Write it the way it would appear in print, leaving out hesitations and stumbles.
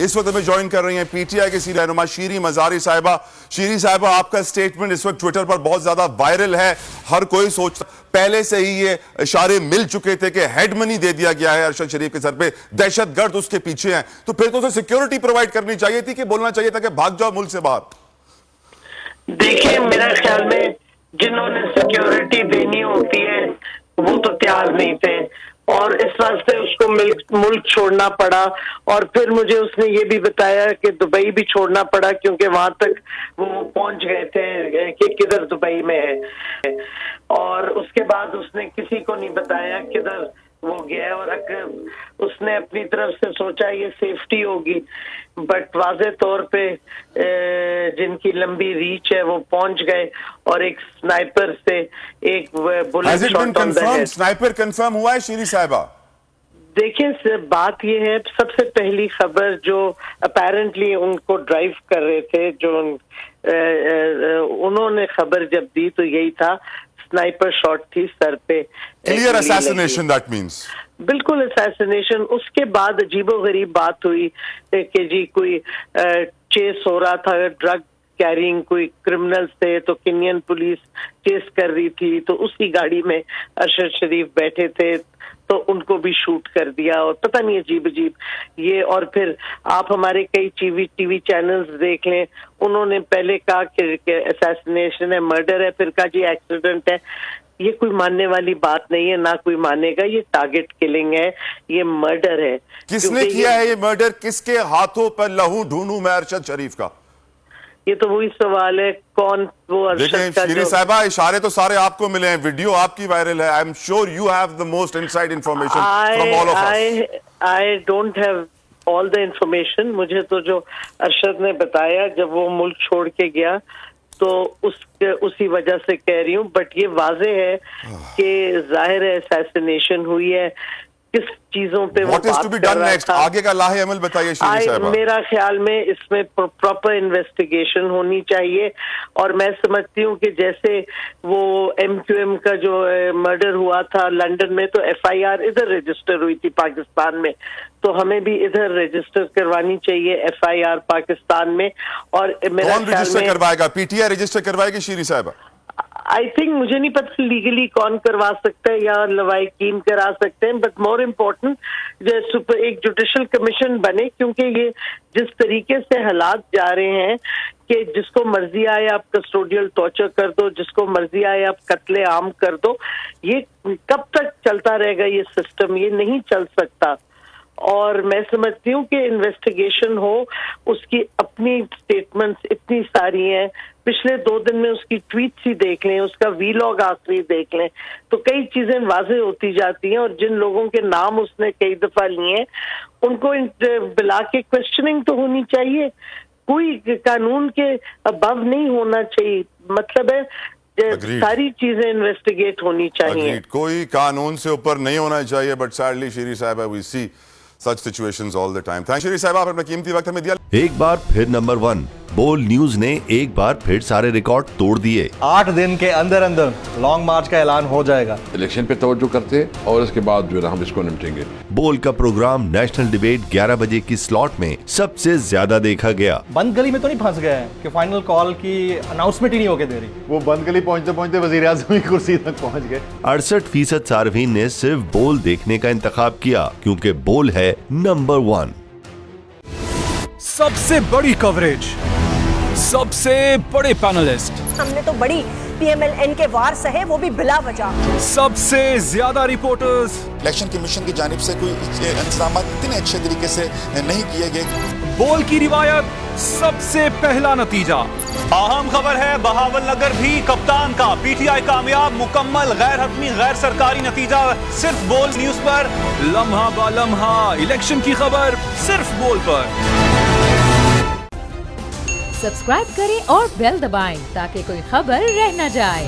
इस वक्त हमें ज्वाइन कर रही हैं पीटीआई की सीनियर रहनुमा शीरी मजारी साहिबा। शीरी साहिबा, आपका स्टेटमेंट इस वक्त ट्विटर पर बहुत ज्यादा वायरल है। हर कोई सोचता, पहले से ही ये इशारे मिल चुके थे कि हेड मनी दे दिया गया है अरशद शरीफ के सर पे, दहशतगर्द उसके पीछे हैं, तो फिर तो उसे सिक्योरिटी प्रोवाइड करनी चाहिए थी कि बोलना चाहिए था कि भाग जाओ मुल्क से बाहर। देखिए, मेरे ख्याल में जिन्होंने सिक्योरिटी देनी होती है वो तो तैयार नहीं थे और इस वास्ते उसको मुल्क छोड़ना पड़ा। और फिर मुझे उसने ये भी बताया कि दुबई भी छोड़ना पड़ा क्योंकि वहां तक वो पहुंच गए थे कि किधर दुबई में है, और उसके बाद उसने किसी को नहीं बताया किधर वो गया। और उसने अपनी तरफ से सोचा ये सेफ्टी होगी, बट वाज़े तौर पे जिनकी लंबी रीच है वो पहुंच गए और एक स्नाइपर से एक bullet shot on the head. Sniper confirm हुआ है शीरी साहिबा? देखिए, बात ये है, सबसे पहली खबर जो अपेरेंटली उनको ड्राइव कर रहे थे, जो उन्होंने खबर जब दी तो यही था, स्नाइपर शॉट थी सर पे। Clear assassination that means? बिल्कुल असैसिनेशन। उसके बाद अजीबोगरीब बात हुई कि जी कोई चेस हो रहा था, ड्रग कैरिंग कोई क्रिमिनल्स थे, तो केन्यन पुलिस चेस कर रही थी, तो उसी गाड़ी में अरशद शरीफ बैठे थे तो उनको भी शूट कर दिया। और पता नहीं अजीब अजीब ये। और फिर आप हमारे कई टीवी चैनल्स देख लें, उन्होंने पहले कहा कि असैसिनेशन है, मर्डर है, फिर कहा जी एक्सीडेंट है। ये कोई मानने वाली बात नहीं है, ना कोई मानेगा। ये टारगेट किलिंग है, ये मर्डर है। किसने किया है ये मर्डर? किसके हाथों पर लहू ढूंढूं मैं अरशद शरीफ का? ये तो वही सवाल है, कौन वो अरशद का? शीरी साहिबा, इशारे तो सारे आपको मिले हैं, वीडियो आपकी वायरल है। I am sure you have the most inside information from all of us. I don't have all the information. मुझे तो जो अरशद ने बताया जब वो मुल्क छोड़ के गया तो उसी वजह से कह रही हूँ। बट ये वाजे है कि जाहिर है असैसिनेशन हुई है। किस चीजों पे वो बात कर रहा था, आगे का लाहे अमल बताइए शीरी साहिबा। मेरा ख्याल में इसमें प्रॉपर इन्वेस्टिगेशन होनी चाहिए। और मैं समझती हूँ कि जैसे वो MQM का जो मर्डर हुआ था लंदन में, तो FIR इधर रजिस्टर हुई थी पाकिस्तान में, तो हमें भी इधर रजिस्टर करवानी चाहिए FIR पाकिस्तान में। और मेरा कौन रजिस्टर करवाएगा? PTI रजिस्टर करवाएगी शीरी साहिबा? आई थिंक, मुझे नहीं पता लीगली कौन करवा सकता है या लवाइकीन करा सकते हैं, बट मोर इम्पोर्टेंट एक जुडिशल कमीशन बने, क्योंकि ये जिस तरीके से हालात जा रहे हैं कि जिसको मर्जी आए आप कस्टोडियल टॉर्चर कर दो, जिसको मर्जी आए आप कत्ले आम कर दो, ये कब तक चलता रहेगा ये सिस्टम? ये नहीं चल सकता। और मैं समझती हूँ कि इन्वेस्टिगेशन हो, उसकी अपनी स्टेटमेंट्स इतनी सारी हैं, पिछले 2 दिन में उसकी ट्वीट्स ही देख लें, उसका वीलॉग आखिरी देख लें, तो कई चीजें वाज़ेह होती जाती हैं। और जिन लोगों के नाम उसने कई दफा लिए उनको बुला के क्वेश्चनिंग तो होनी चाहिए। कोई कानून के अबव नहीं होना चाहिए, मतलब है सारी चीजें इन्वेस्टिगेट होनी चाहिए। कोई कानून से ऊपर नहीं होना चाहिए, but sadly Sheeri Sahiba we see such situations all the time. Thank you Sheeri Sahiba, आपने अपना कीमती वक्त हमें दिया। एक बार फिर नंबर 1 बोल न्यूज ने एक बार फिर सारे रिकॉर्ड तोड़ दिए। 8 दिन के अंदर अंदर लॉन्ग मार्च का ऐलान हो जाएगा। इलेक्शन पे तवज्जो करते और इसके बाद जो है हम इसको निपटेंगे। बोल का प्रोग्राम नेशनल डिबेट 11 बजे की स्लॉट में सबसे ज्यादा देखा गया। बंद गली में तो नहीं फंस गए हैं कि फाइनल कॉल की अनाउंसमेंट ही नहीं होके दे रही? वो बंद गली पहुंचते पहुंचते वजीर आज़म की कुर्सी तक पहुंच गए। 68% सार्वजनिक ने सिर्फ बोल देखने का इंतखाब किया क्योंकि बोल है नंबर 1। सबसे बड़ी कवरेज, सबसे बड़े पैनलिस्ट, हमने तो बड़ी PMLN के वार सहे, वो भी बिला वजह। सबसे ज्यादा रिपोर्टर्स। इलेक्शन कमीशन की जानिब से कोई इंतजाम इतने अच्छे तरीके से नहीं किए गए। बोल की रिवायत, सबसे पहला नतीजा। अहम खबर है बहावल नगर भी कप्तान का, PTI कामयाब, मुकम्मल गैर हतमी गैर सरकारी नतीजा सिर्फ बोल न्यूज पर। लम्हा बा लम्हा इलेक्शन की खबर सिर्फ बोल पर। सब्सक्राइब करें और बेल दबाएं ताकि कोई खबर रह न जाए।